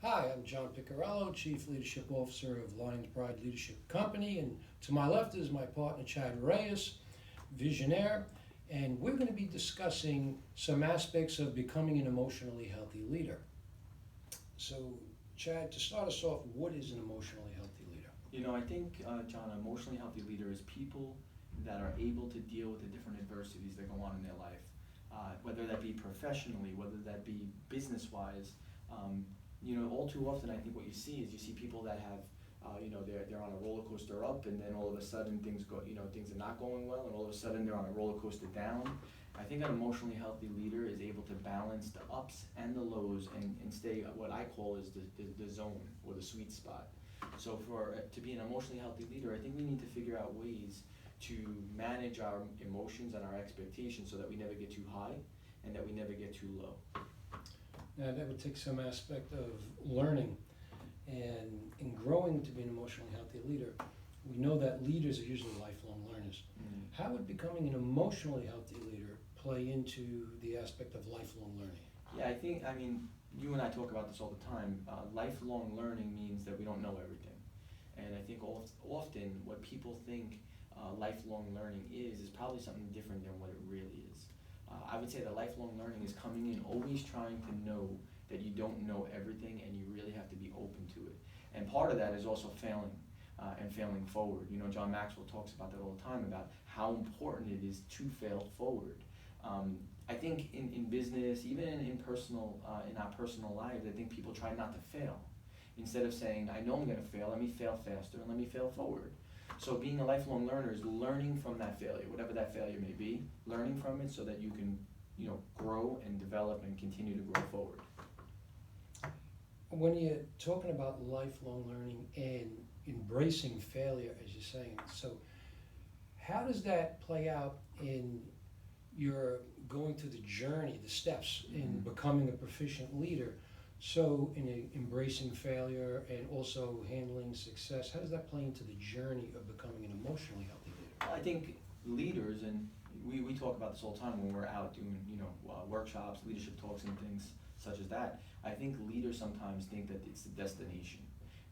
Hi, I'm John Picarello, Chief Leadership Officer of Lions Pride Leadership Company, and to my left is my partner Chad Reyes, Visionaire, and we're going to be discussing some aspects of becoming an emotionally healthy leader. So, Chad, to start us off, what is an emotionally healthy leader? I think, John, an emotionally healthy leader is people that are able to deal with the different adversities that go on in their life, whether that be professionally, whether that be business-wise. All too often, I think what you see is you see people that have, they're on a roller coaster up, and then all of a sudden things are not going well, and all of a sudden they're on a roller coaster down. I think an emotionally healthy leader is able to balance the ups and the lows and stay what I call is the zone or the sweet spot. So to be an emotionally healthy leader, I think we need to figure out ways to manage our emotions and our expectations so that we never get too high and that we never get too low. Now, that would take some aspect of learning, and in growing to be an emotionally healthy leader, we know that leaders are usually lifelong learners. How would becoming an emotionally healthy leader play into the aspect of lifelong learning? Yeah, you and I talk about this all the time. Lifelong learning means that we don't know everything. And I think often what people think lifelong learning is probably something different than what it really is. I would say that lifelong learning is coming in always trying to know that you don't know everything and you really have to be open to it. And part of that is also failing and failing forward. John Maxwell talks about that all the time, about how important it is to fail forward. I think in business, even in our personal lives, I think people try not to fail. Instead of saying, I know I'm going to fail, let me fail faster and let me fail forward. So being a lifelong learner is learning from that failure, whatever that failure may be, learning from it so that you can, grow and develop and continue to grow forward. When you're talking about lifelong learning and embracing failure, as you're saying, so how does that play out in your going through the journey, the steps in becoming a proficient leader? So in embracing failure and also handling success, how does that play into the journey of becoming an emotionally healthy leader? I think leaders, and we talk about this all the time when we're out doing workshops, leadership talks and things such as that. I think leaders sometimes think that it's the destination.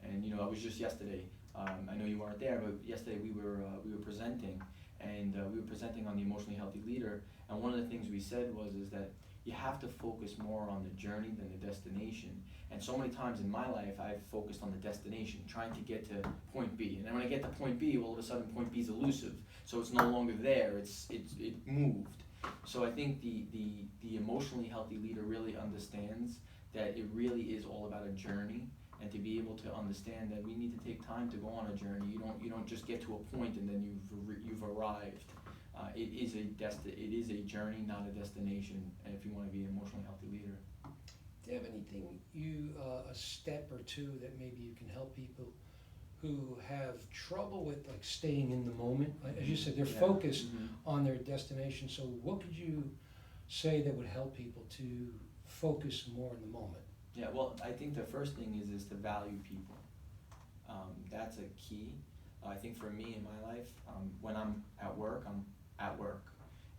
And I was just yesterday, I know you weren't there, but yesterday we were presenting, and we were presenting on the emotionally healthy leader. And one of the things we said is that you have to focus more on the journey than the destination. And so many times in my life, I've focused on the destination, trying to get to point B. And then when I get to point B, all of a sudden point B is elusive. So it's no longer there, it moved. So I think the emotionally healthy leader really understands that it really is all about a journey, and to be able to understand that we need to take time to go on a journey. You don't just get to a point and then you've arrived. It is a journey, not a destination, and if you want to be an emotionally healthy leader. Do you have anything, a step or two that maybe you can help people who have trouble with staying in the moment? As you said, they're focused on their destination. So what could you say that would help people to focus more in the moment? Yeah, well, I think the first thing is to value people. That's a key. I think for me in my life, when I'm at work, I'm at work.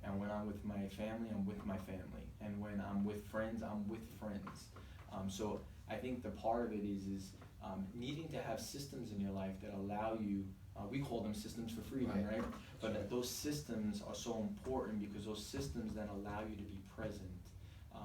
And when I'm with my family, I'm with my family. And when I'm with friends, I'm with friends. So I think the part of it is needing to have systems in your life that allow you, we call them systems for freedom, right? But those systems are so important because those systems then allow you to be present.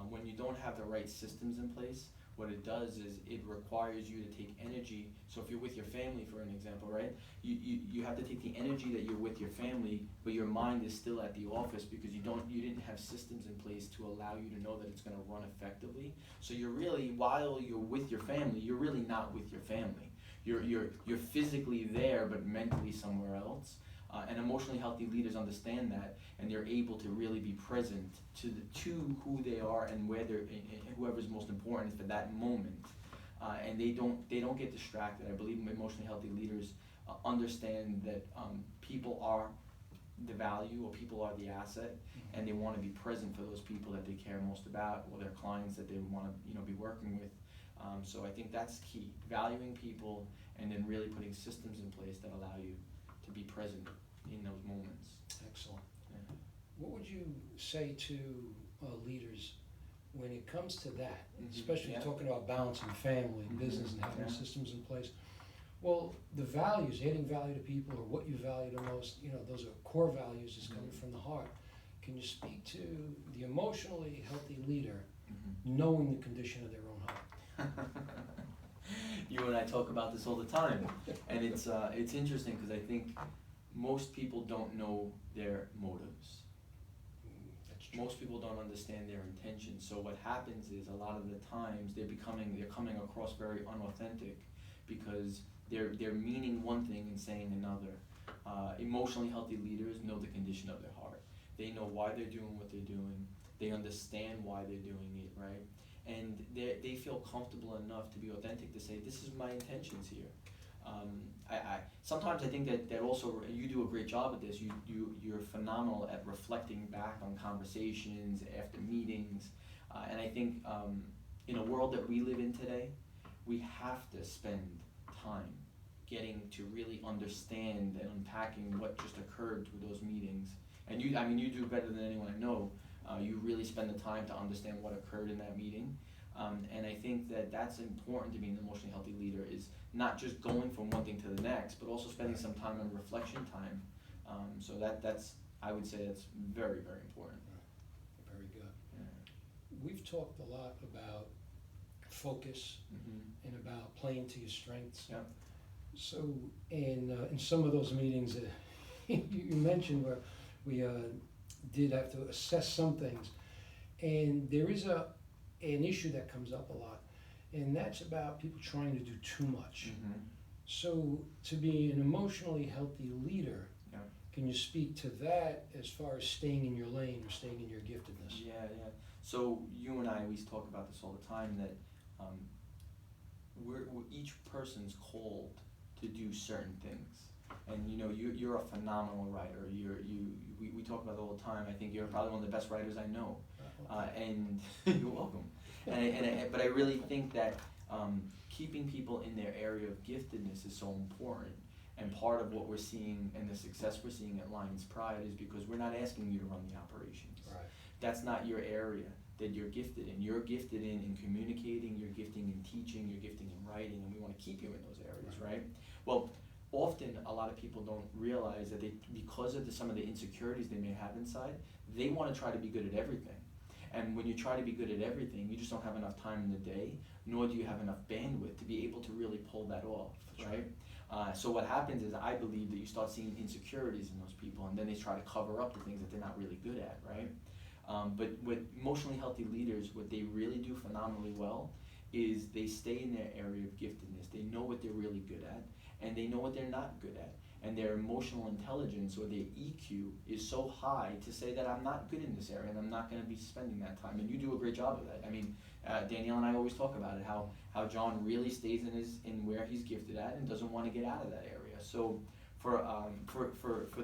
When you don't have the right systems in place, what it does is it requires you to take energy. So if you're with your family, for an example, right, you have to take the energy that you're with your family, but your mind is still at the office because you didn't have systems in place to allow you to know that it's going to run effectively. So you're really, while you're with your family, you're really not with your family. You're physically there, but mentally somewhere else. And emotionally healthy leaders understand that, and they're able to really be present to who they are and where they're, and whoever's most important for that moment. And they don't get distracted. I believe emotionally healthy leaders understand that people are the value, or people are the asset, and they want to be present for those people that they care most about, or their clients that they want to be working with. So I think that's key: valuing people, and then really putting systems in place that allow you to be present in those moments. Excellent. Yeah. What would you say to leaders when it comes to that, Mhm. especially Yeah. talking about balancing family and Mhm. business and having Yeah. systems in place, well, the values, adding value to people or what you value the most, those are core values is coming Mhm. from the heart. Can you speak to the emotionally healthy leader Mhm. knowing the condition of their own heart? You and I talk about this all the time, and it's interesting because I think most people don't know their motives. That's true. Most people don't understand their intentions. So what happens is a lot of the times they're coming across very unauthentic because they're meaning one thing and saying another. Emotionally healthy leaders know the condition of their heart. They know why they're doing what they're doing. They understand why they're doing it, right? And they feel comfortable enough to be authentic to say, this is my intentions here. Sometimes I think that also you do a great job at this. You're phenomenal at reflecting back on conversations after meetings, and I think in a world that we live in today, we have to spend time getting to really understand and unpacking what just occurred through those meetings. And you do better than anyone I know. You really spend the time to understand what occurred in that meeting. And I think that that's important to being an emotionally healthy leader, is not just going from one thing to the next, but also spending some time on reflection time. So that's, I would say that's very, very important. Right. Very good. Yeah. We've talked a lot about focus Mm-hmm. and about playing to your strengths. Yeah. So in some of those meetings that you mentioned where we did have to assess some things, and there is an issue that comes up a lot, and that's about people trying to do too much. Mm-hmm. So to be an emotionally healthy leader, Yeah. can you speak to that as far as staying in your lane or staying in your giftedness? Yeah. So you and I always talk about this all the time, that we're each person's called to do certain things. And you're a phenomenal writer. We talk about it all the time. I think you're probably one of the best writers I know. And you're welcome. But I really think that keeping people in their area of giftedness is so important. And part of what we're seeing and the success we're seeing at Lions Pride is because we're not asking you to run the operations. Right. That's not your area that you're gifted in. You're gifted in communicating, you're gifting in teaching, you're gifting in writing, and we want to keep you in those areas, right? Well, often a lot of people don't realize that because of some of the insecurities they may have inside, they want to try to be good at everything. And when you try to be good at everything, you just don't have enough time in the day, nor do you have enough bandwidth to be able to really pull that off, right? So what happens is, I believe that you start seeing insecurities in those people, and then they try to cover up the things that they're not really good at, right? But with emotionally healthy leaders, what they really do phenomenally well is they stay in their area of giftedness. They know what they're really good at, and they know what they're not good at. And their emotional intelligence, or their EQ, is so high to say that I'm not good in this area and I'm not going to be spending that time. And you do a great job of that. I mean, Danielle and I always talk about it, how John really stays in where he's gifted at and doesn't want to get out of that area. So for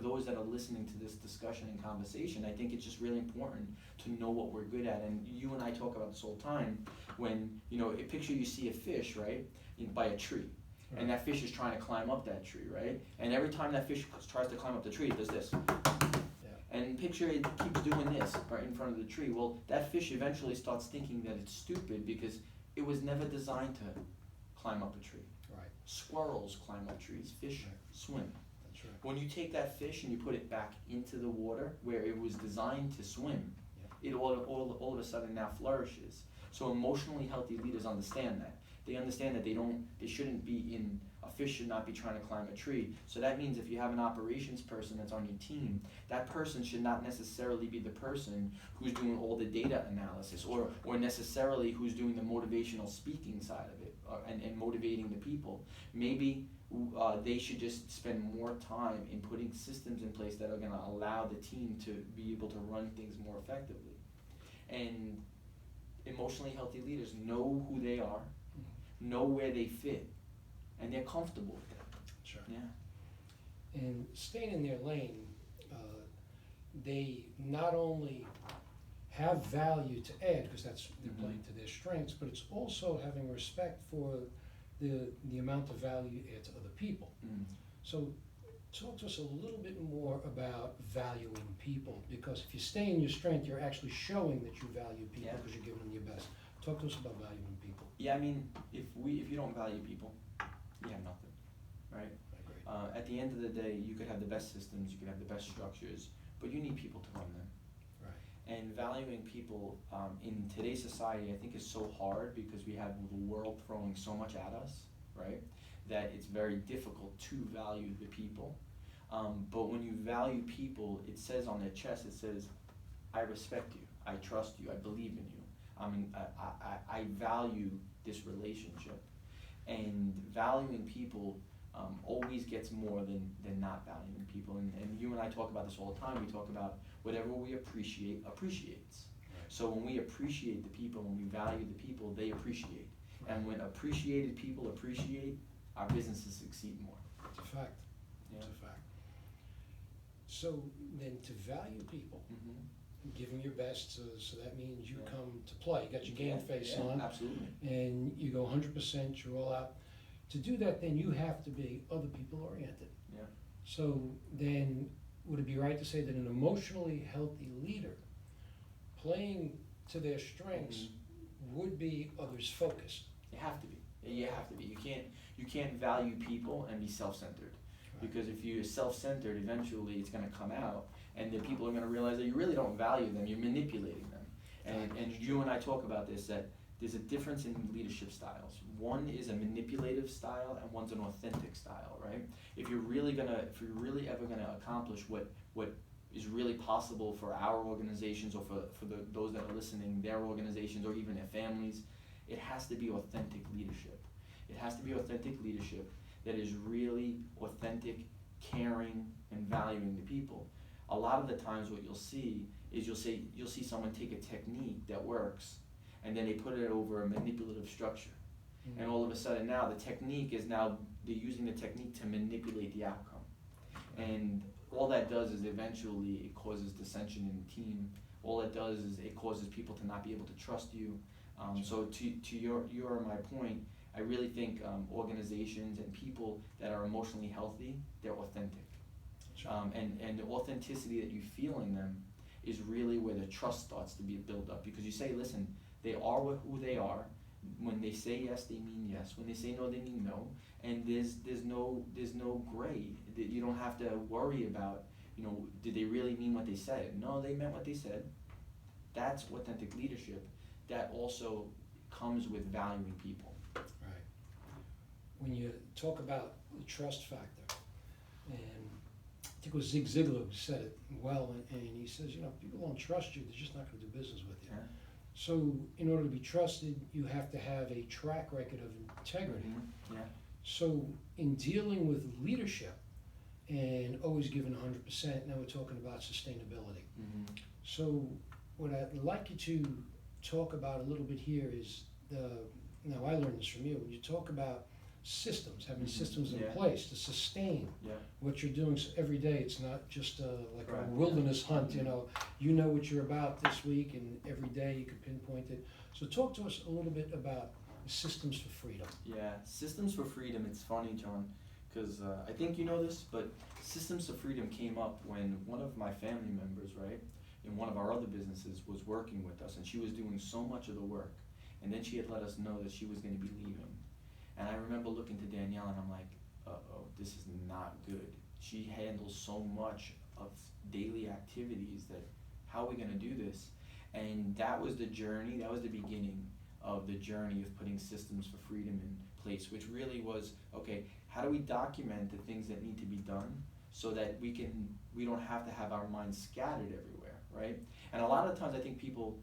those that are listening to this discussion and conversation, I think it's just really important to know what we're good at. And you and I talk about this all the time. When picture you see a fish, right, by a tree. Right. And that fish is trying to climb up that tree, right? And every time that fish tries to climb up the tree, it does this. Yeah. And picture it keeps doing this right in front of the tree. Well, that fish eventually starts thinking that it's stupid because it was never designed to climb up a tree. Right. Squirrels climb up trees. Fish swim. That's right. When you take that fish and you put it back into the water where it was designed to swim, it all of a sudden now flourishes. So emotionally healthy leaders understand that. They understand that they shouldn't be a fish should not be trying to climb a tree. So that means if you have an operations person that's on your team, that person should not necessarily be the person who's doing all the data analysis, or necessarily who's doing the motivational speaking side of it, and motivating the people. Maybe they should just spend more time in putting systems in place that are going to allow the team to be able to run things more effectively. And emotionally healthy leaders know who they are, know where they fit, and they're comfortable with that. Sure. Yeah. And staying in their lane, they not only have value to add, because they're playing to their strengths, but it's also having respect for the amount of value you add to other people. So talk to us a little bit more about valuing people, because if you stay in your strength, you're actually showing that you value people Yeah. because you're giving them your best. Talk to us about valuing people. Yeah, I mean, if you don't value people, you have nothing, right? I agree. At the end of the day, you could have the best systems, you could have the best structures, but you need people to run them. Right. And valuing people in today's society, I think, is so hard because we have the world throwing so much at us, right? That it's very difficult to value the people. But when you value people, it says on their chest, it says, I respect you, I trust you, I believe in you. I value this relationship. And valuing people always gets more than not valuing people. And you and I talk about this all the time. We talk about whatever we appreciate appreciates. Right. So when we appreciate the people, when we value the people, they appreciate. Right. And when appreciated people appreciate, our businesses succeed more. It's a fact. Yeah. It's a fact. So then to value people, Mm-hmm. give them your best, so that means you Yeah. come to play. You got your game face Yeah, on, absolutely. and you go 100%, you're all out. To do that, then you have to be other people oriented. Yeah. So then, would it be right to say that an emotionally healthy leader, playing to their strengths, Mm-hmm. would be others focused? You have to be. You have to be. You can't value people and be self-centered. Because if you're self-centered, eventually it's going to come out, and then people are going to realize that you really don't value them. You're manipulating them. And you and I talk about this, that there's a difference in leadership styles. One is a manipulative style, and one's an authentic style, right? If you're really ever gonna accomplish what is really possible for our organizations, or for those that are listening, their organizations, or even their families, it has to be authentic leadership. It has to be authentic leadership that is really authentic, caring, and valuing the people. A lot of the times what you'll see is you'll see someone take a technique that works, and then they put it over a manipulative structure. Mm-hmm. And all of a sudden now the technique is now, they're using the technique to manipulate the outcome. And all that does is eventually it causes dissension in the team. All it does is it causes people to not be able to trust you. So to your my point, I really think organizations and people that are emotionally healthy, they're authentic. And the authenticity that you feel in them is really where the trust starts to be built up, because you say, listen, they are who they are. When they say yes, they mean yes. When they say no, they mean no. And there's no gray. You don't have to worry about, did they really mean what they said? No, they meant what they said. That's authentic leadership. That also comes with valuing people. Right. When you talk about the trust factor, and I think it was Zig Ziglar who said it well, and he says, people don't trust you, they're just not going to do business with you. Yeah. So in order to be trusted, you have to have a track record of integrity. Mm-hmm. Yeah. So in dealing with leadership and always giving 100%, now we're talking about sustainability. Mm-hmm. So what I'd like you to talk about a little bit here is now I learned this from you, when you talk about systems, having Mm-hmm. systems in Yeah. place to sustain Yeah. what you're doing, so every day. It's not just like Correct. a wilderness hunt, Mm-hmm. you know what you're about this week, and every day you can pinpoint it. So talk to us a little bit about systems for freedom. Yeah, Systems for Freedom, it's funny, John, because I think you know this, but Systems for Freedom came up when one of my family members, right, in one of our other businesses was working with us, and she was doing so much of the work, and then she had let us know that she was going to be leaving. And I remember looking to Danielle, and I'm like, uh-oh, this is not good. She handles so much of daily activities that, how are we going to do this? And that was the journey, that was the beginning of the journey of putting Systems for Freedom in place, which really was, okay, how do we document the things that need to be done so that we don't have to have our minds scattered everywhere, right? And a lot of times I think people,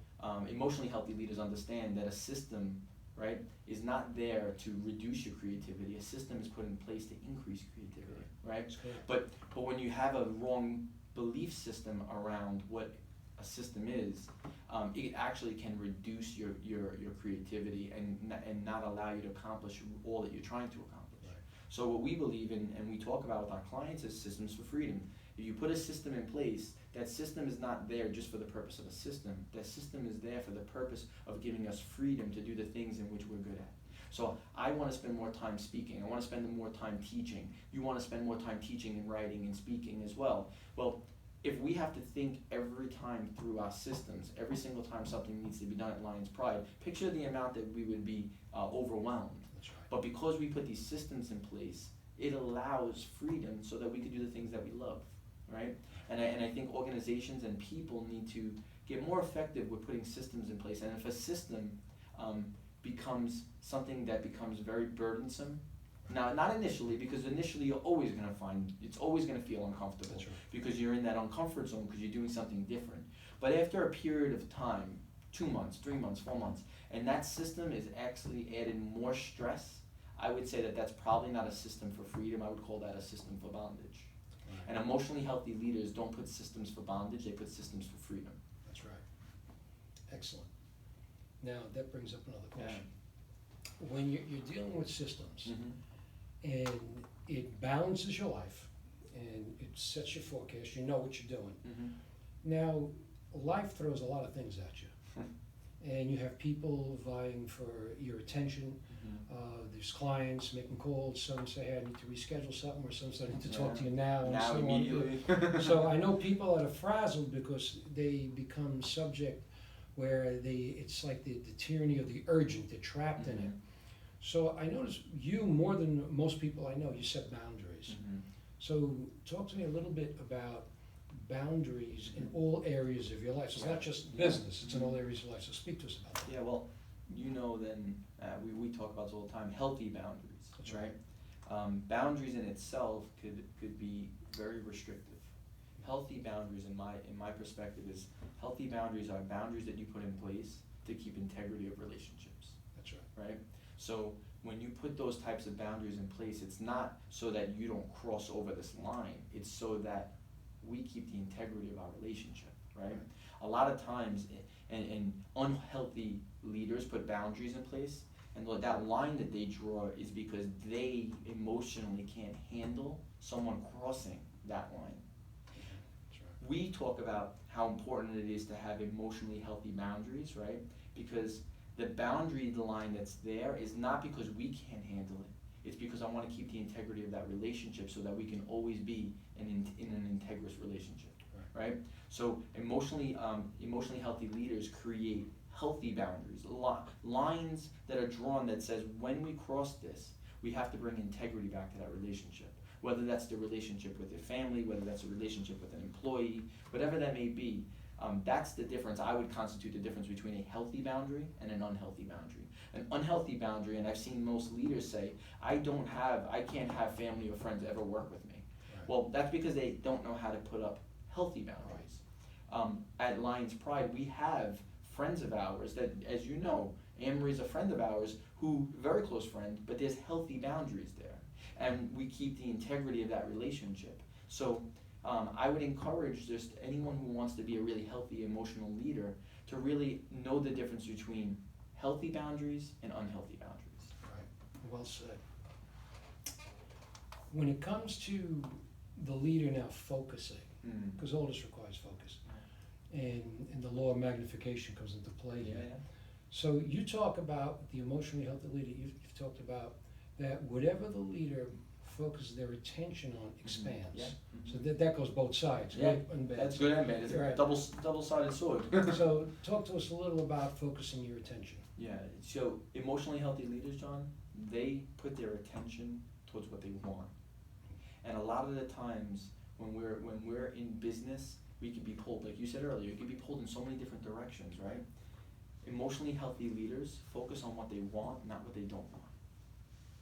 emotionally healthy leaders, understand that a system, right, is not there to reduce your creativity. A system is put in place to increase creativity, right? But when you have a wrong belief system around what a system is, it actually can reduce your creativity and not allow you to accomplish all that you're trying to accomplish. Right. So what we believe in and we talk about with our clients is Systems for Freedom. If you put a system in place, that system is not there just for the purpose of a system. That system is there for the purpose of giving us freedom to do the things in which we're good at. So I want to spend more time speaking. I want to spend more time teaching. You want to spend more time teaching and writing and speaking as well. Well, if we have to think every time through our systems, every single time something needs to be done at Lions Pride, picture the amount that we would be overwhelmed. That's right. But because we put these systems in place, it allows freedom so that we can do the things that we love, right? And I think organizations and people need to get more effective with putting systems in place. And if a system becomes something that becomes very burdensome, now not initially, because initially you're always going to find, it's always going to feel uncomfortable. That's right. Because you're in that uncomfort zone because you're doing something different. But after a period of time, 2 months, 3 months, 4 months, and that system is actually adding more stress, I would say that that's probably not a system for freedom. I would call that a system for bondage. Right. And emotionally healthy leaders don't put systems for bondage, they put systems for freedom. That's right. Excellent. Now, that brings up another question. When you're dealing with systems, Mm-hmm. and it balances your life, and it sets your forecast, you know what you're doing. Mm-hmm. Now, life throws a lot of things at you. And you have people vying for your attention. There's clients making calls. Some say, hey, I need to reschedule something, or some say, I need to talk to you now. And Now so immediately. on. So I know people that are frazzled because they become subject where it's like the tyranny of the urgent. They're trapped in it. So I notice you, more than most people I know, you set boundaries. Mm-hmm. So talk to me a little bit about boundaries in all areas of your life. So it's not just business, it's in all areas of life. So speak to us about that. Yeah, well, then we talk about this all the time, healthy boundaries. That's right? Boundaries in itself could be very restrictive. Healthy boundaries, in my perspective, is healthy boundaries are boundaries that you put in place to keep integrity of relationships. That's right. Right? So when you put those types of boundaries in place, it's not so that you don't cross over this line. It's so that we keep the integrity of our relationship, right? A lot of times, and unhealthy leaders put boundaries in place, and that line that they draw is because they emotionally can't handle someone crossing that line. That's right. We talk about how important it is to have emotionally healthy boundaries, right? Because the boundary line that's there is not because we can't handle it. It's because I want to keep the integrity of that relationship so that we can always be in an integrous relationship, right? So emotionally healthy leaders create healthy boundaries, lines that are drawn that says when we cross this, we have to bring integrity back to that relationship. Whether that's the relationship with your family, whether that's a relationship with an employee, whatever that may be, that's the difference. I would constitute the difference between a healthy boundary and an unhealthy boundary. An unhealthy boundary, and I've seen most leaders say, I can't have family or friends ever work with me. Right. Well, that's because they don't know how to put up healthy boundaries. At Lions Pride, we have friends of ours that, as you know, Anne-Marie's a friend of ours, very close friend, but there's healthy boundaries there. And we keep the integrity of that relationship. So I would encourage just anyone who wants to be a really healthy emotional leader to really know the difference between healthy boundaries and unhealthy boundaries. Right. Well said. When it comes to the leader now focusing, because all this requires focus, and the law of magnification comes into play here. Yeah. So you talk about the emotionally healthy leader. You've talked about that whatever the leader focuses their attention on expands. Yeah. So that goes both sides, Yeah, good and bad. that's good and bad. It's Right. a double-sided sword. So talk to us a little about focusing your attention. Yeah, so emotionally healthy leaders, John, they put their attention towards what they want. And a lot of the times when we're in business, we can be pulled, like you said earlier, you can be pulled in so many different directions, right? Emotionally healthy leaders focus on what they want, not what they don't want,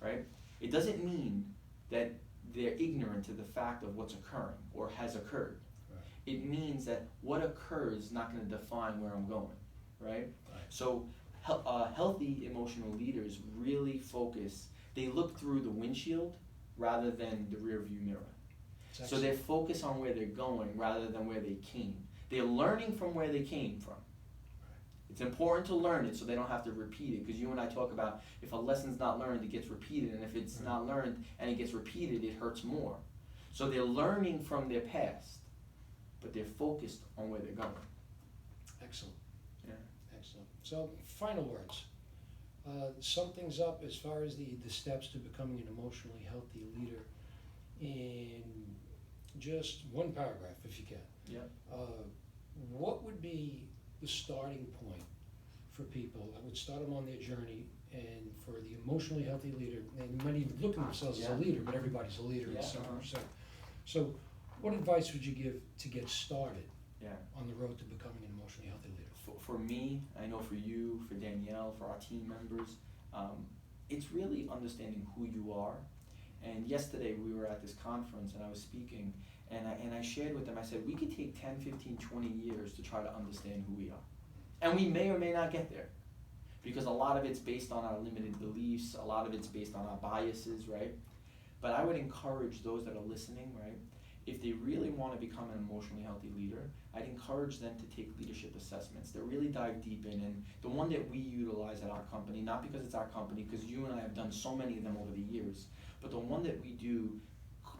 right? It doesn't mean that they're ignorant to the fact of what's occurring or has occurred. Right. It means that what occurs is not going to define where I'm going, right? So healthy emotional leaders really focus, they look through the windshield rather than the rear view mirror. So they focus on where they're going rather than where they came. They're learning from where they came from. It's important to learn it so they don't have to repeat it, because you and I talk about if a lesson's not learned, it gets repeated, and if it's not learned and it gets repeated, it hurts more. So they're learning from their past, but they're focused on where they're going. Excellent. Yeah. Excellent. So final words. sum things up as far as the steps to becoming an emotionally healthy leader in just one paragraph, if you can. Yeah. What would be the starting point for people that would start them on their journey, and for the emotionally healthy leader, and might even look at themselves as a leader, but everybody's a leader in some respect. So what advice would you give to get started on the road to becoming an emotionally healthy leader? For me, I know for you, for Danielle, for our team members, it's really understanding who you are. And yesterday we were at this conference and I was speaking, and I shared with them, I said, we could take 10, 15, 20 years to try to understand who we are. And we may or may not get there, because a lot of it's based on our limited beliefs, a lot of it's based on our biases, right? But I would encourage those that are listening, right, if they really want to become an emotionally healthy leader, I'd encourage them to take leadership assessments that really dive deep in. And the one that we utilize at our company, not because it's our company, because you and I have done so many of them over the years, but the one that we do,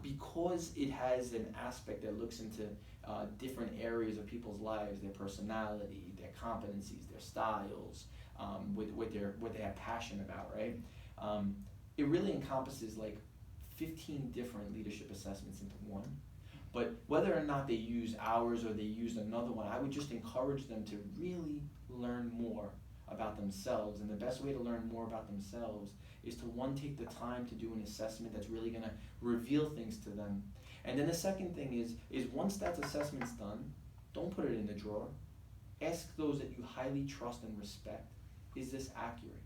because it has an aspect that looks into different areas of people's lives, their personality, their competencies, their styles, what they have passion about, right? It really encompasses like 15 different leadership assessments into one. But whether or not they use ours or they use another one, I would just encourage them to really learn more about themselves. And the best way to learn more about themselves is to, one, take the time to do an assessment that's really going to reveal things to them. And then the second thing is once that assessment's done, don't put it in the drawer. Ask those that you highly trust and respect, is this accurate?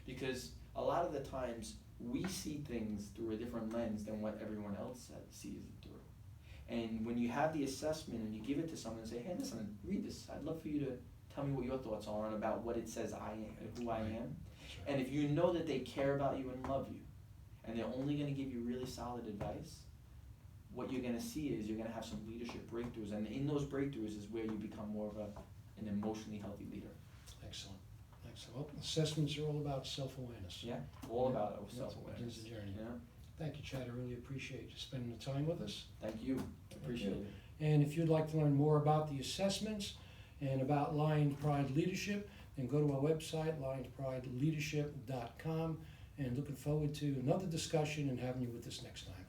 Because a lot of the times we see things through a different lens than what everyone else sees it through. And when you have the assessment and you give it to someone and say, hey, listen, read this. I'd love for you to tell me what your thoughts are on about what it says I am, who I am. And if you know that they care about you and love you, and they're only going to give you really solid advice, what you're going to see is you're going to have some leadership breakthroughs. And in those breakthroughs is where you become more of an emotionally healthy leader. Excellent. Excellent. Well, assessments are all about self-awareness. Yeah, all about self-awareness. It's a journey. Yeah. Thank you, Chad. I really appreciate you spending the time with us. Thank you. Appreciate it. And if you'd like to learn more about the assessments and about Lions Pride Leadership, then go to our website, lionsprideleadership.com, and looking forward to another discussion and having you with us next time.